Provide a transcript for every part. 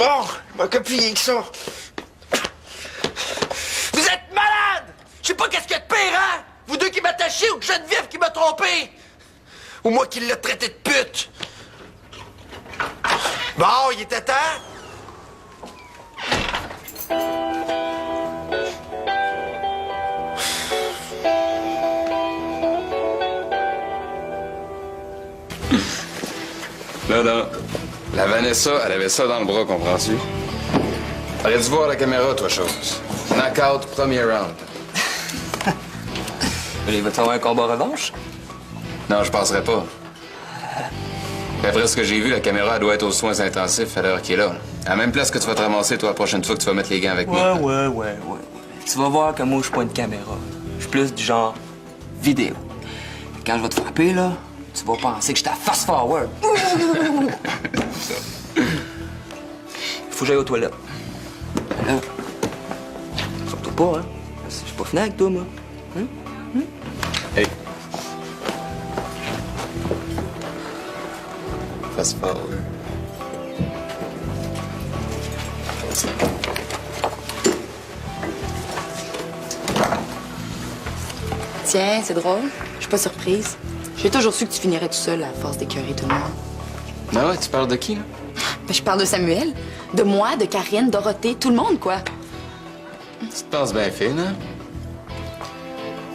Bon, m'a copié que ça. Vous êtes malade! Je sais pas qu'est-ce qu'il y a de pire, hein? Vous deux qui m'attachez ou que Geneviève qui m'a trompé? Ou moi qui l'ai traité de pute? Bon, il était temps. Là, la Vanessa, elle avait ça dans le bras, comprends-tu? T'aurais dû voir la caméra, toi, chose. Knockout, premier round. Il va te faire un combat revanche? Non, je penserais pas. D'après ce que j'ai vu, la caméra elle doit être aux soins intensifs à l'heure qu'il est là. À la même place que tu vas te ramasser, toi, la prochaine fois que tu vas mettre les gants avec moi. Ouais. Tu vas voir que moi, je suis pas une caméra. Je suis plus du genre vidéo. Quand je vais te frapper, là, tu vas penser que je t'ai fast-forward. Faut que j'aille aux toilettes. Là, surtout pas, hein? Je suis pas fini avec toi, moi. Hey. Fast forward. Tiens, c'est drôle. Je suis pas surprise. J'ai toujours su que tu finirais tout seul à force d'écœurer tout le monde. Ah ouais, tu parles de qui, là? Ben, je parle de Samuel, de moi, de Karine, Dorothée, tout le monde, quoi. Tu te penses bien fine, hein?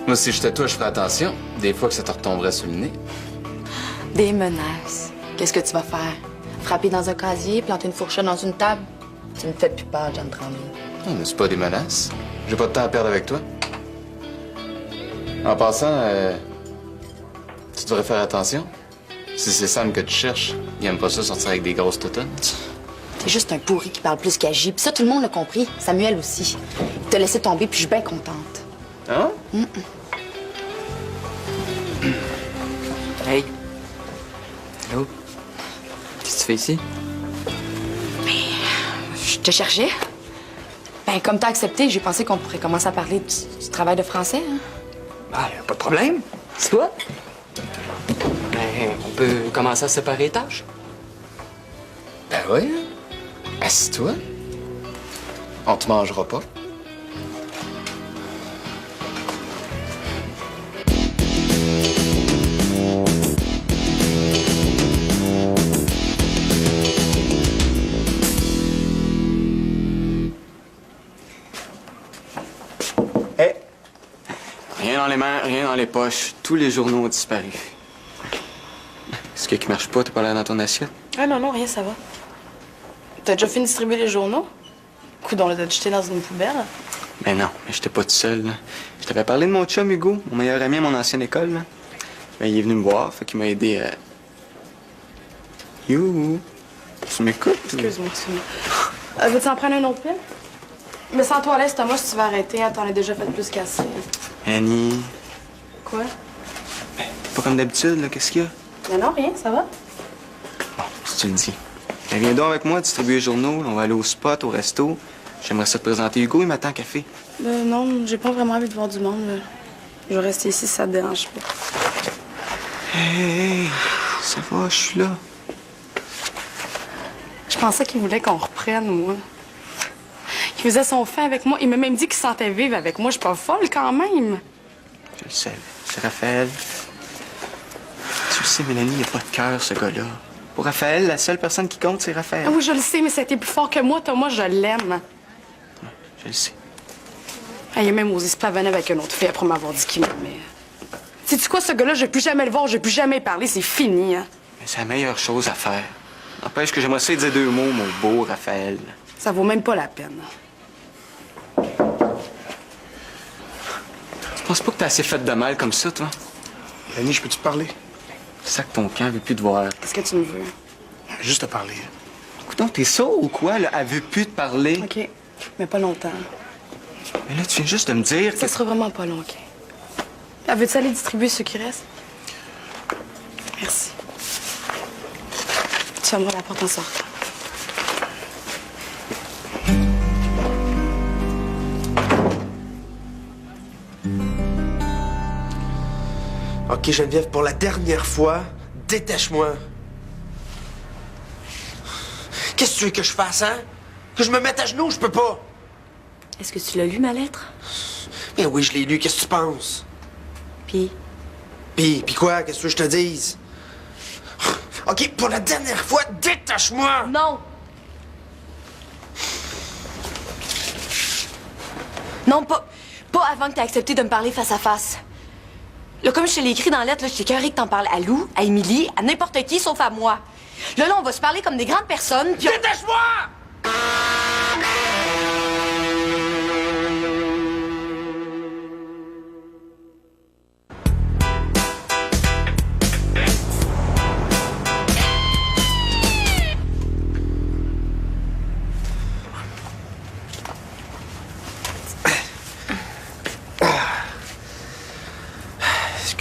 Moi, si j'étais toi, je ferais attention. Des fois que ça te retomberait sur le nez. Des menaces. Qu'est-ce que tu vas faire? Frapper dans un casier, planter une fourchette dans une table? Tu me fais plus peur, John Tremblay. Non, mais c'est pas des menaces. J'ai pas de temps à perdre avec toi. En passant, tu devrais faire attention. Si c'est Sam que tu cherches, il aime pas ça sortir avec des grosses toutounes. T'es juste un pourri qui parle plus qu'il agit. Puis ça, tout le monde l'a compris. Samuel aussi. Il t'a laissé tomber, puis je suis bien contente. Hein? Hey. Hello. Qu'est-ce que tu fais ici? Je te cherchais. Ben, comme t'as accepté, j'ai pensé qu'on pourrait commencer à parler du travail de français. Hein? Ben, pas de problème. C'est toi? Ben, on peut commencer à séparer les tâches. Ben oui. Assis-toi. On te mangera pas. Hey. Rien dans les mains, rien dans les poches. Tous les journaux ont disparu. Est-ce que qui marche pas? T'as pas l'air dans ton assiette? Ah non, rien, ça va. T'as déjà fini de distribuer les journaux? Coudon, là, t'as jeté dans une poubelle? Ben non, mais j'étais pas tout seul, là. Je t'avais parlé de mon chum Hugo, mon meilleur ami à mon ancienne école, là. Ben, il est venu me voir, fait qu'il m'a aidé à... You! Tu m'écoutes? Excuse-moi. Veux-tu en prendre un autre pile? Mais sans toi à l'aise, Thomas, si tu vas arrêter, hein, t'en as déjà fait plus qu'assez. Annie... Quoi? Ben, t'es pas comme d'habitude, là. Qu'est-ce qu'il y a? Mais non, rien, ça va. Bon, si tu le dis. Ben, viens donc avec moi distribuer les journaux. On va aller au spot, au resto. J'aimerais ça te présenter Hugo, il m'attend café. Non, j'ai pas vraiment envie de voir du monde. Là. Je vais rester ici si ça te dérange pas. Hey, ça va, je suis là. Je pensais qu'il voulait qu'on reprenne, moi. Il faisait son fin avec moi. Il m'a même dit qu'il se sentait vivre avec moi. Je suis pas folle, quand même. Je le sais, c'est Raphaël. Tu le sais, Mélanie, il n'y a pas de cœur, ce gars-là. Pour Raphaël, la seule personne qui compte, c'est Raphaël. Ah oui, je le sais, mais c'était plus fort que moi, Thomas. Je l'aime. Je le sais. Ah, il a même osé se pavaner avec une autre fille après m'avoir dit qu'il m'aimait. Sais-tu quoi, ce gars-là, je vais plus jamais le voir, je vais plus jamais parler, c'est fini, hein. Mais c'est la meilleure chose à faire. N'empêche que j'aimerais ça dire deux mots, mon beau Raphaël. Ça vaut même pas la peine. Tu penses pas que t'as assez fait de mal comme ça, toi? Annie, je peux te parler? Sac ton camp, elle veut plus te voir. Qu'est-ce que tu me veux? Juste te parler. Écoute, t'es sourd ou quoi, là? Elle veut plus te parler. OK, mais pas longtemps. Mais là, tu viens juste de me dire que... Ça sera vraiment pas long, OK? Ah, veux-tu aller distribuer ceux qui restent? Merci. Tu fermeras la porte en sortant. OK, Geneviève, pour la dernière fois, détache-moi. Qu'est-ce que tu veux que je fasse, hein? Que je me mette à genoux, je peux pas. Est-ce que tu l'as lu, ma lettre? Mais oui, je l'ai lu, qu'est-ce que tu penses? Puis, Puis quoi, qu'est-ce que je te dise? OK, pour la dernière fois, détache-moi! non! Non, pas avant que t'aies accepté de me parler face à face. Là, comme je te l'ai écrit dans la lettre, là, je t'ai carré que t'en parles à Lou, à Émilie, à n'importe qui, sauf à moi. Là, on va se parler comme des grandes personnes, puis Détache-moi!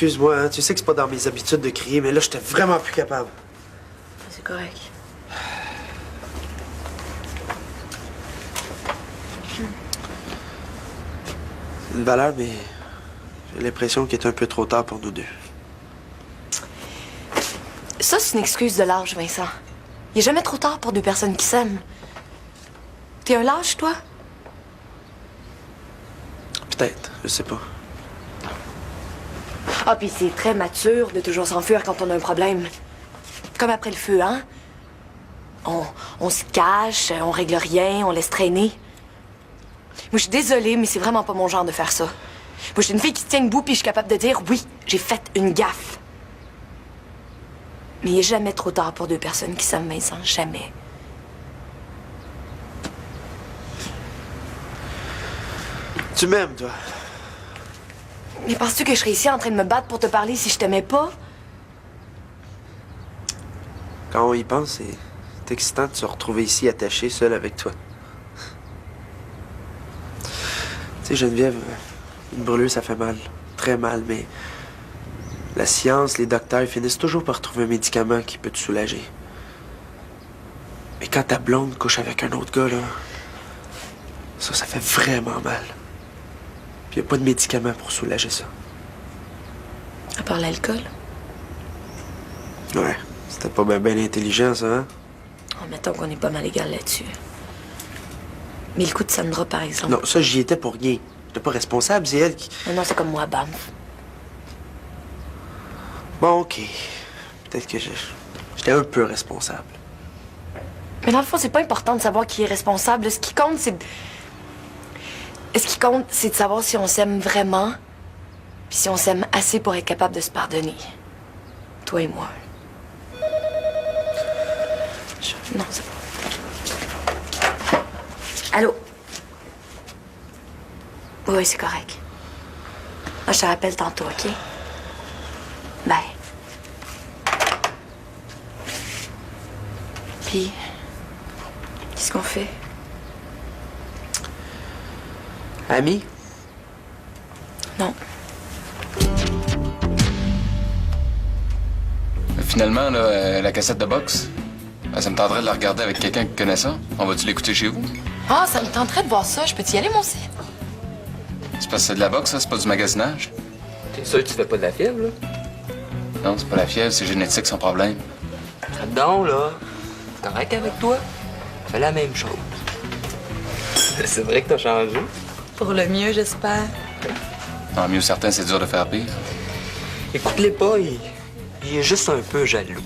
Excuse-moi, hein, tu sais que c'est pas dans mes habitudes de crier, mais là, j'étais vraiment plus capable. c'est correct. C'est une valeur, mais j'ai l'impression qu'il est un peu trop tard pour nous deux. Ça, c'est une excuse de l'âge, Vincent. Il est jamais trop tard pour deux personnes qui s'aiment. T'es un lâche, toi? Peut-être, je sais pas. Ah, puis c'est très mature de toujours s'enfuir quand on a un problème. Comme après le feu, hein? On se cache, on règle rien, on laisse traîner. Moi, je suis désolée, mais c'est vraiment pas mon genre de faire ça. Moi, je suis une fille qui se tient debout, puis je suis capable de dire oui, j'ai fait une gaffe. Mais il est jamais trop tard pour deux personnes qui s'aiment, Vincent, jamais. Tu m'aimes, toi? Mais penses-tu que je serais ici en train de me battre pour te parler si je t'aimais pas? Quand on y pense, c'est excitant de se retrouver ici attaché, seul avec toi. Tu sais, Geneviève, une brûlure, ça fait mal. Très mal, mais la science, les docteurs, ils finissent toujours par trouver un médicament qui peut te soulager. Mais quand ta blonde couche avec un autre gars, là, ça fait vraiment mal. Puis y a pas de médicament pour soulager ça. À part l'alcool? Ouais, c'était pas bien intelligent, ça, hein? Oh, mettons qu'on est pas mal égal là-dessus. Mais le coup de Sandra, par exemple. Non, ça, j'y étais pour rien. J'étais pas responsable, c'est elle qui... Non, c'est comme moi, bam. Bon, OK. Peut-être que j'étais un peu responsable. Mais dans le fond, c'est pas important de savoir qui est responsable. Ce qui compte, c'est... Ce qui compte, c'est de savoir si on s'aime vraiment, puis si on s'aime assez pour être capable de se pardonner. Toi et moi. Non, c'est pas... Allô? Oui, c'est correct. Moi, je te rappelle tantôt, OK? Bye. Puis, qu'est-ce qu'on fait? Ami? Non. Finalement, là, la cassette de boxe, ça me tenterait de la regarder avec quelqu'un qui connaît ça. On va-tu l'écouter chez vous? Ah, ça me tenterait de voir ça. Je peux y aller, moi aussi? C'est parce que c'est de la boxe, ça? C'est pas du magasinage? T'es sûr que tu fais pas de la fièvre, là? Non, c'est pas la fièvre, c'est génétique sans problème. Là-dedans, là, correct avec toi? Fais la même chose. C'est vrai que t'as changé? Pour le mieux, j'espère. En mieux certain, c'est dur de faire pire. Écoute-les pas, il est juste un peu jaloux.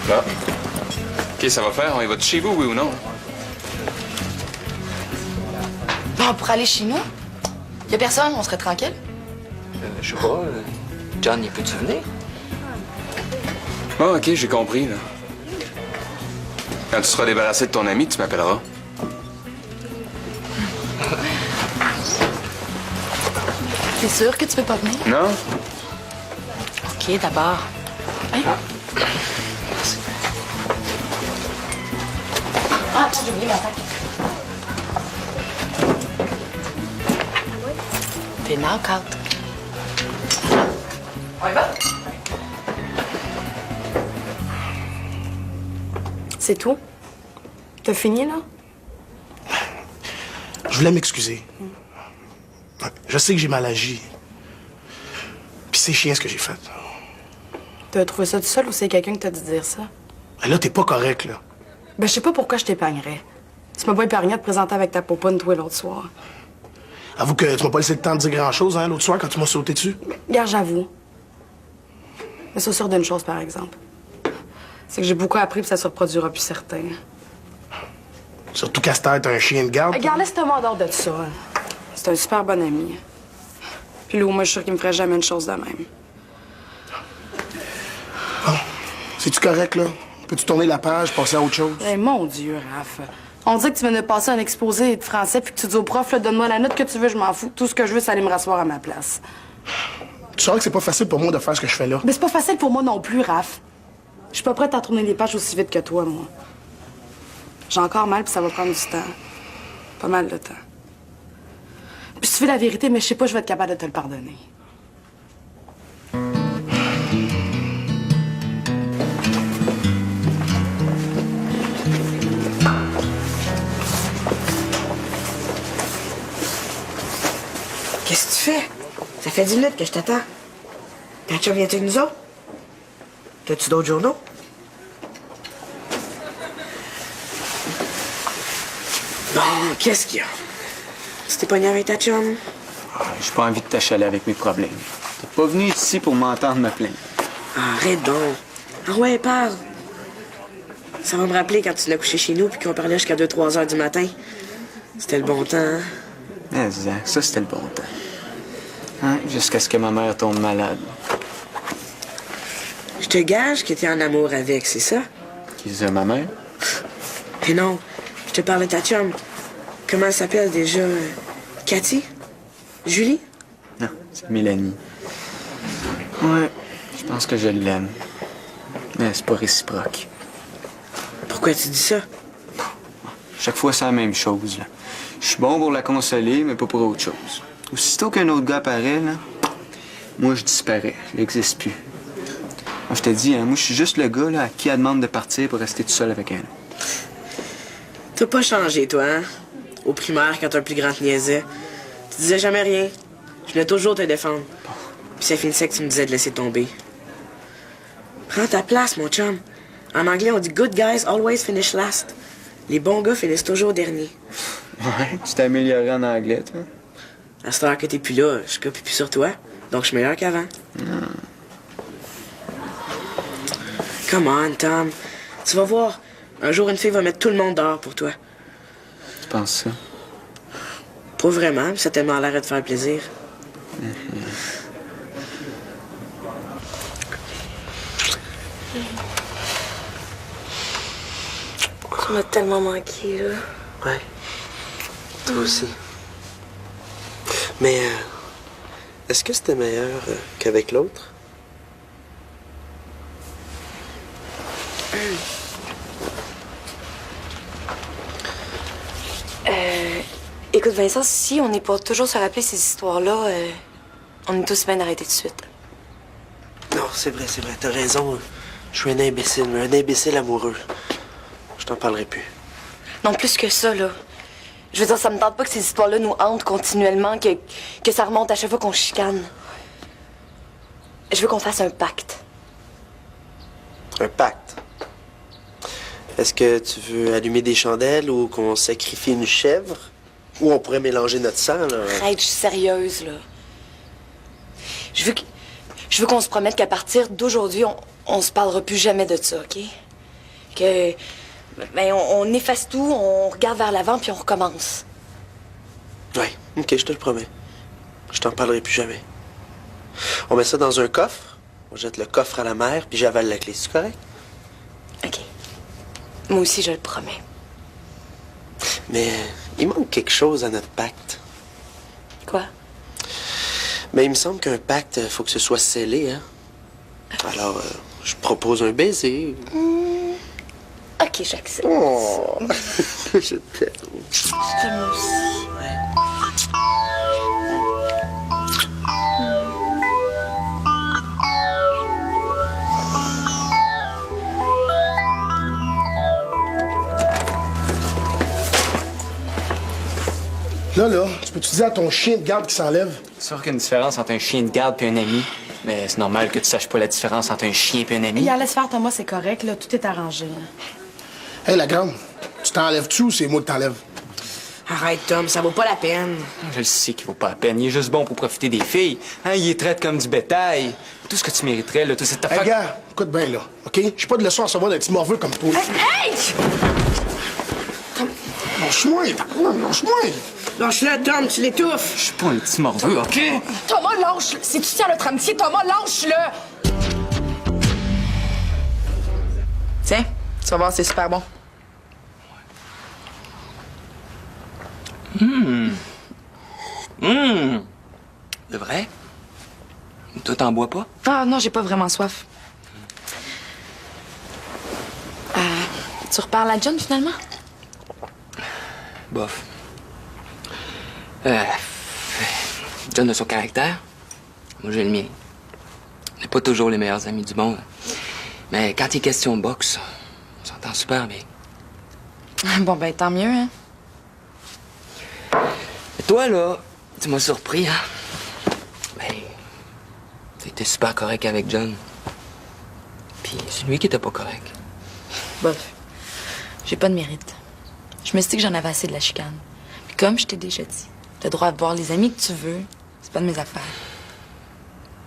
Là. OK, ça va faire. On y va chez vous, oui ou non? Bon, pour aller chez nous? Y a personne, on serait tranquille? Je sais pas, John, il peut-tu venir? Ah, OK, j'ai compris, là. Quand tu seras débarrassé de ton ami, tu m'appelleras. T'es sûr que tu peux pas venir? Non? OK, d'abord. Hein? Ah, j'ai oublié ma sac. T'es knock-out. On y va? C'est tout? T'as fini, là? Je voulais m'excuser. Je sais que j'ai mal agi. Puis c'est chiant ce que j'ai fait. T'as trouvé ça tout seul ou c'est quelqu'un qui t'a dit de dire ça? Mais là, t'es pas correct, là. Ben, je sais pas pourquoi je t'épargnerais. Tu m'as pas épargné de te présenter avec ta poponne, toi, l'autre soir. Avoue que tu m'as pas laissé le temps de dire grand-chose, hein, l'autre soir, quand tu m'as sauté dessus. Regarde, j'avoue. Mais sois sûr d'une chose, par exemple. C'est que j'ai beaucoup appris puis ça se reproduira plus certain. Surtout qu'à cette heure, t'as un chien de garde. Regarde, laisse-toi en dehors de ça. Hein. C'est un super bon ami. Puis Lou, moi, je suis sûre qu'il me ferait jamais une chose de même. Bon, c'est-tu correct, là? Peux-tu tourner la page, passer à autre chose? Eh, mon Dieu, Raph. On dirait que tu viens de passer un exposé de français puis que tu dis au prof, là, donne-moi la note que tu veux, je m'en fous. Tout ce que je veux, c'est aller me rasseoir à ma place. Tu sauras que c'est pas facile pour moi de faire ce que je fais là. Mais c'est pas facile pour moi non plus, Raph. Je suis pas prête à tourner les pages aussi vite que toi, moi. J'ai encore mal puis ça va prendre du temps. Pas mal de temps. Puis si tu fais la vérité, mais je sais pas, je vais être capable de te le pardonner. Qu'est-ce que tu fais? Ça fait 10 minutes que je t'attends. Ta chum vient avec nous autres? T'as-tu d'autres journaux? Bon, qu'est-ce qu'il y a? Tu t'es pogné avec ta chum? J'ai pas envie de t'achaler avec mes problèmes. T'es pas venu ici pour m'entendre me plaindre. Arrête donc. Ah ouais, parle. Ça va me rappeler quand tu l'as couché chez nous puis qu'on parlait jusqu'à 2-3 heures du matin. C'était le bon temps, hein? Mais Zach, ça c'était le bon temps. Hein? Jusqu'à ce que ma mère tombe malade. Je te gage que t'es en amour avec, c'est ça? Qui disait ma mère? Mais non, je te parle de ta chum. Comment elle s'appelle déjà? Cathy? Julie? Non, c'est Mélanie. Ouais, je pense que je l'aime. Mais c'est pas réciproque. Pourquoi tu dis ça? Chaque fois, c'est la même chose, là. Je suis bon pour la consoler, mais pas pour autre chose. Aussitôt qu'un autre gars apparaît, là, moi, je disparais. Je n'existe plus. Moi, je te dis, hein, moi, je suis juste le gars, là, à qui elle demande de partir pour rester tout seul avec elle. T'as pas changé, toi, hein? Au primaire, quand un plus grand te niaisait. Tu disais jamais rien. Je venais toujours te défendre. Puis ça finissait que tu me disais de laisser tomber. Prends ta place, mon chum. En anglais, on dit « Good guys always finish last ». Les bons gars finissent toujours dernier. Ouais, tu t'es amélioré en anglais, toi? À cette heure que t'es plus là, je copie plus sur toi. Donc je suis meilleur qu'avant. Come on, Tom. Tu vas voir. Un jour, une fille va mettre tout le monde dehors pour toi. Tu penses ça? Pas vraiment, mais ça a tellement l'air de te faire plaisir. Tu m'as tellement manqué, là. Ouais. Toi aussi. Mais est-ce que c'était meilleur qu'avec l'autre? Écoute, Vincent, si on n'est pas toujours se rappeler ces histoires-là, on est tous bien arrêtés de suite. Non, c'est vrai, t'as raison. Je suis un imbécile amoureux. Je t'en parlerai plus. Non, plus que ça, là. Je veux dire, ça me tente pas que ces histoires-là nous hantent continuellement, que ça remonte à chaque fois qu'on chicane. Je veux qu'on fasse un pacte. Un pacte? Est-ce que tu veux allumer des chandelles ou qu'on sacrifie une chèvre? Ou on pourrait mélanger notre sang, là? Arrête, je suis sérieuse, là. Je veux qu'on se promette qu'à partir d'aujourd'hui, on se parlera plus jamais de ça, OK? Que... Ben, on efface tout, on regarde vers l'avant, puis on recommence. Oui, OK, je te le promets. Je t'en parlerai plus jamais. On met ça dans un coffre, on jette le coffre à la mer, puis j'avale la clé. C'est correct? OK. Moi aussi, je le promets. Mais il manque quelque chose à notre pacte. Quoi? Mais il me semble qu'un pacte, faut que ce soit scellé, hein? Alors, je propose un baiser. OK, j'accepte. Oh! Je t'aime. Je t'aime aussi. Là, tu peux-tu dire à ton chien de garde qui s'enlève? C'est sûr qu'il y a une différence entre un chien de garde et un ami. Mais c'est normal que tu saches pas la différence entre un chien et un ami. Regarde, laisse faire, Thomas, c'est correct, là. Tout est arrangé. Là. Hey, la grande, tu t'enlèves-tu ou c'est moi qui t'enlève? Arrête, Tom, ça vaut pas la peine. Je le sais qu'il vaut pas la peine. Il est juste bon pour profiter des filles. Hein, il les traite comme du bétail. Tout ce que tu mériterais, là, tout cette Hey, gars, écoute bien, là, OK? J'ai pas de leçon à recevoir d'un petit morveux comme toi. Hey! Lâche-moi, lâche-moi! Lâche-le, Tom, tu l'étouffes. Je suis pas un petit morveux, OK? Thomas, lâche-le! Si tu tiens à notre amitié, Thomas, lâche-le! Tiens, tu vas voir, c'est super bon. De vrai? Toi, t'en bois pas? Ah non, j'ai pas vraiment soif. Tu reparles à John, finalement? Bof. John a son caractère. Moi, j'ai le mien. On n'est pas toujours les meilleurs amis du monde. Mais quand il est question de boxe, on s'entend super bien. Bon, ben, tant mieux, hein. Et toi, là, tu m'as surpris, hein? Ben, t'étais super correct avec John. Puis c'est lui qui était pas correct. Bof. J'ai pas de mérite. Je me suis dit que j'en avais assez de la chicane. Puis comme je t'ai déjà dit, t'as le droit de voir les amis que tu veux. C'est pas de mes affaires.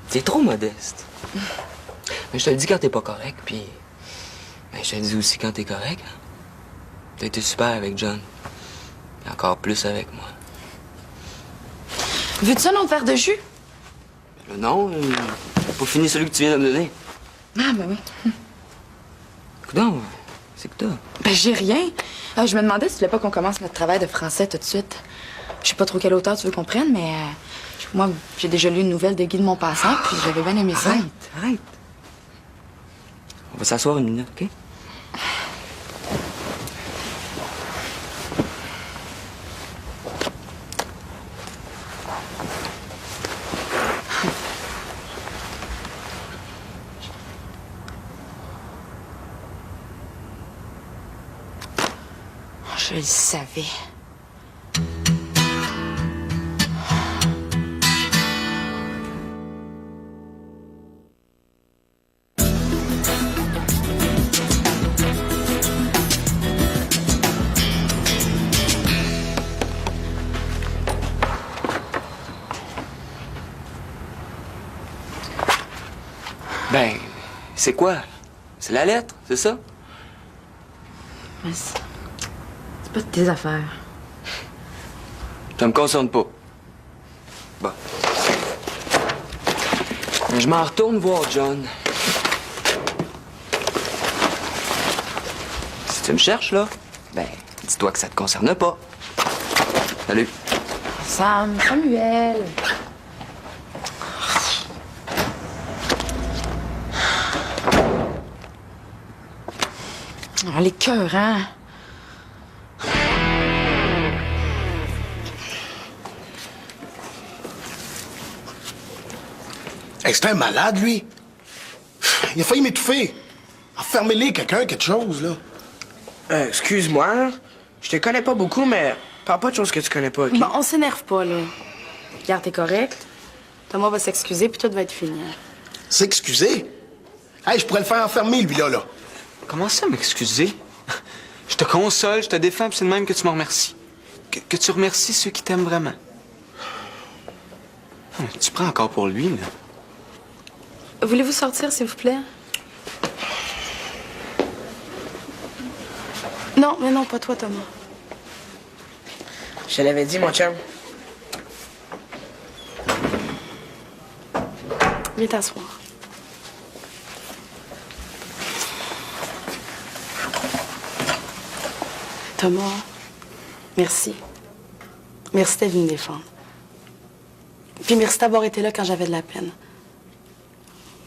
T'es trop modeste. Mais je te le dis quand t'es pas correct, puis... Ben, je te le dis aussi quand t'es correct. Hein? T'as été super avec John. Et encore plus avec moi. Veux-tu un autre verre de jus? Non, j'ai pas fini celui que tu viens de me donner. Ah, ben oui. Coudonc, c'est que t'as. Ben, j'ai rien. Je me demandais si tu voulais pas qu'on commence notre travail de français tout de suite. Je sais pas trop quel auteur tu veux qu'on prenne, mais moi, j'ai déjà lu une nouvelle de Guy de Maupassant, puis j'avais bien aimé ça. Arrête. On va s'asseoir une minute, OK? Je le savais. Ben, c'est quoi? C'est la lettre, c'est ça? Mais c'est pas de tes affaires. Ça me concerne pas. Bon. Mais je m'en retourne voir John. Si tu me cherches, là, ben, dis-toi que ça te concerne pas. Salut. Samuel. Oh, les cœurs, hein? Hey, c'est un malade, lui. Il a failli m'étouffer. Enfermez-les, quelqu'un, quelque chose, là. Excuse-moi, là. Je te connais pas beaucoup, mais parle pas de choses que tu connais pas, OK? Bon, on s'énerve pas, là. Regarde, t'es correct. Thomas va s'excuser, puis tout va être fini. S'excuser? Hey, je pourrais le faire enfermer, lui, là. Comment ça m'excuser? Je te console, je te défends, puis c'est de même que tu me remercies. Que tu remercies ceux qui t'aiment vraiment. Tu prends encore pour lui, là. Voulez-vous sortir, s'il vous plaît? Non, mais non, pas toi, Thomas. Je te l'avais dit, mon chum. Viens t'asseoir. Thomas, merci. Merci d'être venu me défendre. Puis merci d'avoir été là quand j'avais de la peine.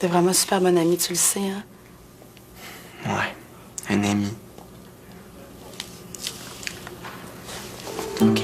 T'es vraiment un super bon ami, tu le sais, hein? Ouais, un ami. OK.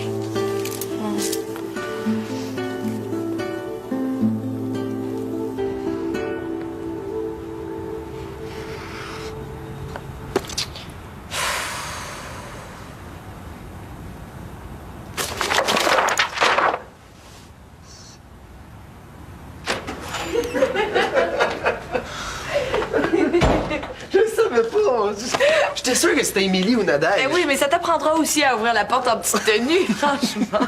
J'étais sûr sûr que c'était Émilie ou Nadège. Ben oui, mais ça t'apprendra aussi à ouvrir la porte en petite tenue, franchement.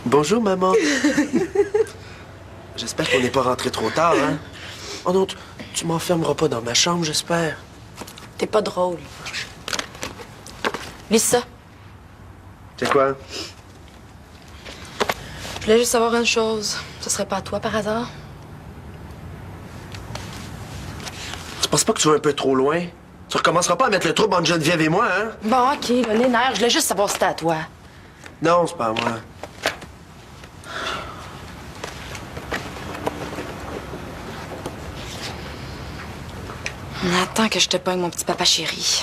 Bonjour, maman. J'espère qu'on n'est pas rentré trop tard, hein? Oh non, tu m'enfermeras pas dans ma chambre, j'espère. T'es pas drôle. Lis ça. C'est quoi? Je voulais juste savoir une chose. Ce serait pas à toi, par hasard? Tu penses pas que tu vas un peu trop loin? Tu recommenceras pas à mettre le trouble entre Geneviève et moi, hein? Bon, OK, le nénère, je voulais juste savoir si c'était à toi. Non, c'est pas à moi. Attends que je te pogne, mon petit papa chéri.